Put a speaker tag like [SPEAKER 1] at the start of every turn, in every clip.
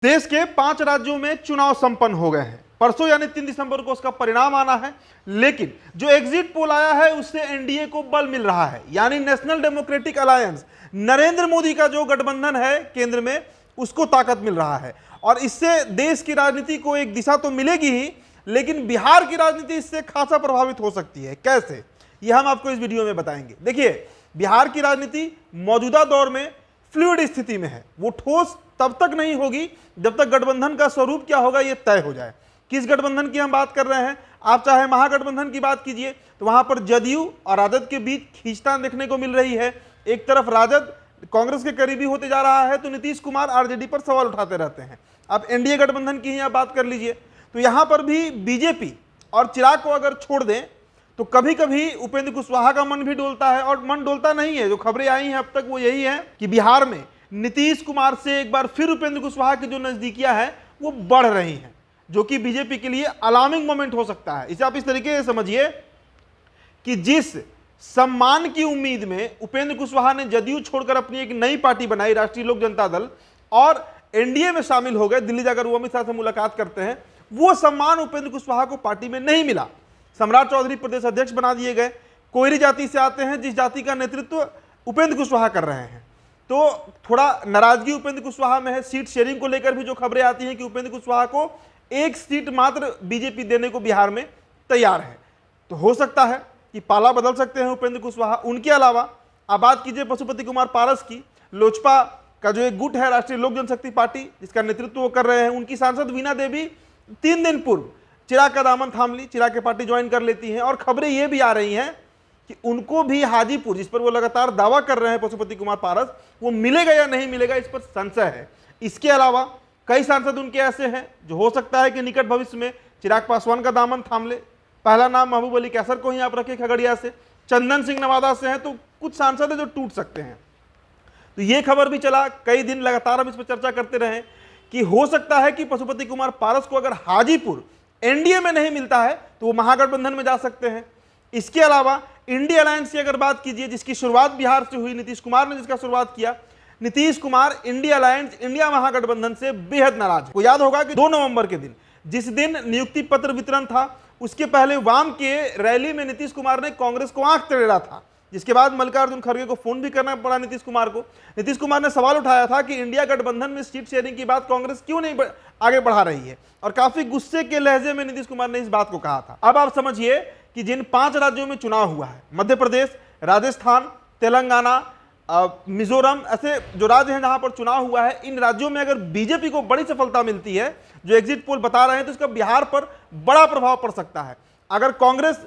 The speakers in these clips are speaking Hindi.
[SPEAKER 1] देश के 5 राज्यों में चुनाव संपन्न हो गए हैं। परसों यानी 3 दिसंबर को उसका परिणाम आना है, लेकिन जो एग्जिट पोल आया है उससे एनडीए को बल मिल रहा है, यानी national democratic alliance, Narendra Modi का जो गठबंधन है केंद्र में, उसको ताकत मिल रहा है। और इससे देश की राजनीति को एक दिशा तो मिलेगी ही, लेकिन बिहार की राजनीति इससे खासा प्रभावित हो सकती है। कैसे, यह हम आपको इस वीडियो में बताएंगे। देखिए, बिहार की राजनीति मौजूदा दौर में फ्लूइड स्थिति में है। वो ठोस तब तक नहीं होगी जब तक गठबंधन का स्वरूप क्या होगा ये तय हो जाए। किस गठबंधन की हम बात कर रहे हैं? आप चाहे महागठबंधन की बात कीजिए तो वहां पर जदयू और राजद के बीच खींचतान देखने को मिल रही है। एक तरफ राजद कांग्रेस के करीबी होते जा रहा है, तो नीतीश कुमार आरजेडी पर सवाल उठाते रहते हैं। अब एनडीए गठबंधन की ही आप बात कर लीजिए तो यहां पर भी बीजेपी और चिराग को अगर छोड़ दें तो कभी कभी उपेंद्र कुशवाहा का मन भी डोलता है। और मन डोलता नहीं है, जो खबरें आई हैं अब तक वो यही है कि बिहार में नीतीश कुमार से एक बार फिर उपेंद्र कुशवाहा की जो नजदीकियां हैं वो बढ़ रही हैं, जो कि बीजेपी के लिए अलार्मिंग मोमेंट हो सकता है। इसे आप इस तरीके से समझिए कि जिस सम्मान की उम्मीद में उपेंद्र कुशवाहा ने जदयू छोड़कर अपनी एक नई पार्टी बनाई, राष्ट्रीय लोक जनता दल, और एनडीए में शामिल हो गए, दिल्ली जाकर वो अमित शाह से मुलाकात करते हैं, वो सम्मान उपेंद्र कुशवाहा को पार्टी में नहीं मिला। सम्राट चौधरी प्रदेश अध्यक्ष बना दिए गए, कोयरी जाति से आते हैं, जिस जाति का नेतृत्व उपेंद्र कुशवाहा कर रहे हैं। तो थोड़ा नाराजगी उपेंद्र कुशवाहा में है। सीट शेयरिंग को लेकर भी जो खबरें आती हैं कि उपेंद्र कुशवाहा को एक सीट मात्र बीजेपी देने को बिहार में तैयार है। तो हो सकता है कि पाला बदल सकते हैं उपेंद्र कुशवाहा। उनके अलावा आप बात कीजिए पशुपति कुमार पारस की, लोजपा का जो एक गुट है, राष्ट्रीय लोक जनशक्ति पार्टी, जिसका नेतृत्व वो कर रहे हैं, उनकी सांसद वीणा देवी 3 दिन पूर्व चिराग का दामन थाम ली, चिराग की पार्टी ज्वाइन कर लेती हैं। और खबरें ये भी आ रही हैं कि उनको भी हाजीपुर, जिस पर वो लगातार दावा कर रहे हैं पशुपति कुमार पारस, वो मिलेगा या नहीं मिलेगा इस पर संशय है। इसके अलावा कई सांसद उनके ऐसे हैं जो हो सकता है कि निकट भविष्य में चिराग पासवान का दामन थाम ले। पहला नाम महबूब अली कैसर को ही आप रखें खगड़िया से, चंदन सिंह नवादा से हैं, तो कुछ सांसद है जो टूट सकते हैं। तो ये खबर भी चला, कई दिन लगातार हम इस पर चर्चा करते रहे कि हो सकता है कि पशुपति कुमार पारस को अगर हाजीपुर एनडीए में नहीं मिलता है तो वो महागठबंधन में जा सकते हैं। इसके अलावा इंडिया अलायंस की अगर बात कीजिए, जिसकी शुरुआत बिहार से हुई, नीतीश कुमार ने जिसका शुरुआत किया, Nitish Kumar India alliance, India महागठबंधन से बेहद नाराज है। को याद होगा कि 2 नवंबर के दिन, जिस दिन नियुक्ति पत्र वितरण था, उसके पहले वाम के रैली में नीतीश कुमार ने कांग्रेस को आंख टेढ़ा था, जिसके बाद मल्लिकार्जुन खड़गे को फोन भी करना पड़ा नीतीश कुमार को। नीतीश कुमार ने सवाल उठाया था कि इंडिया गठबंधन में सीट शेयरिंग की बात कांग्रेस क्यों नहीं आगे बढ़ा रही है, और काफी गुस्से के लहजे में नीतीश कुमार ने इस बात को कहा था। अब आप समझिए कि जिन 5 राज्यों में चुनाव हुआ है, मध्य प्रदेश, राजस्थान, तेलंगाना, मिजोरम, ऐसे जो राज्य हैं जहां पर चुनाव हुआ है, इन राज्यों में अगर बीजेपी को बड़ी सफलता मिलती है, जो एग्जिट पोल बता रहे हैं, तो इसका बिहार पर बड़ा प्रभाव पड़ सकता है। अगर कांग्रेस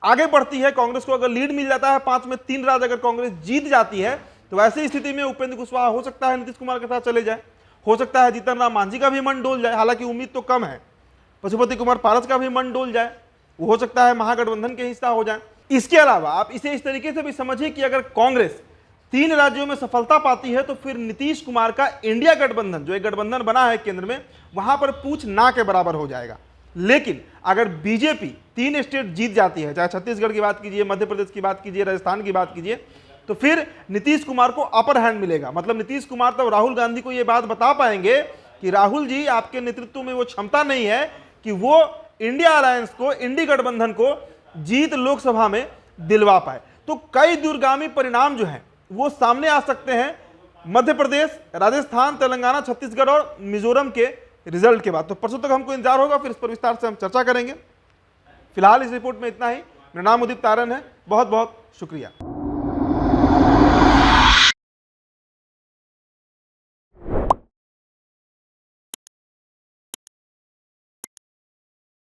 [SPEAKER 1] आगे बढ़ती है, कांग्रेस को अगर लीड मिल जाता है, 5 में 3 राज्य अगर कांग्रेस जीत जाती है, तो ऐसी स्थिति में उपेंद्र कुशवाहा हो सकता है नीतीश कुमार के साथ चले जाए। हो सकता है जीतन राम मांझी का भी मन डोल जाए, हालांकि उम्मीद तो कम है। पशुपति कुमार पारस का भी मन डोल जाए, वो हो सकता है महागठबंधन के हिस्सा हो जाए। इसके अलावा आप इसे इस तरीके से भी समझिए कि अगर कांग्रेस 3 राज्यों में सफलता पाती है तो फिर नीतीश कुमार का इंडिया गठबंधन, जो एक गठबंधन बना है केंद्र में, वहां पर पूछ ना के बराबर हो जाएगा। लेकिन अगर बीजेपी 3 स्टेट जीत जाती है, चाहे छत्तीसगढ़ की बात कीजिए, मध्य प्रदेश की बात कीजिए, राजस्थान की बात कीजिए, तो फिर नीतीश कुमार को अपर हैंड मिलेगा। मतलब नीतीश कुमार तब राहुल गांधी को यह बात बता पाएंगे कि राहुल जी, आपके नेतृत्व में वो क्षमता नहीं है कि वो इंडिया अलायंस को, इंडी गठबंधन को जीत लोकसभा में दिलवा पाए। तो कई दूरगामी परिणाम जो हैं वो सामने आ सकते हैं मध्य प्रदेश, राजस्थान, तेलंगाना, छत्तीसगढ़ और मिजोरम के रिजल्ट के बाद। तो परसों तक हमको इंतजार होगा, फिर इस पर विस्तार से हम चर्चा करेंगे। फिलहाल इस रिपोर्ट में इतना ही। मेरा नाम उदित तारन है, बहुत बहुत शुक्रिया।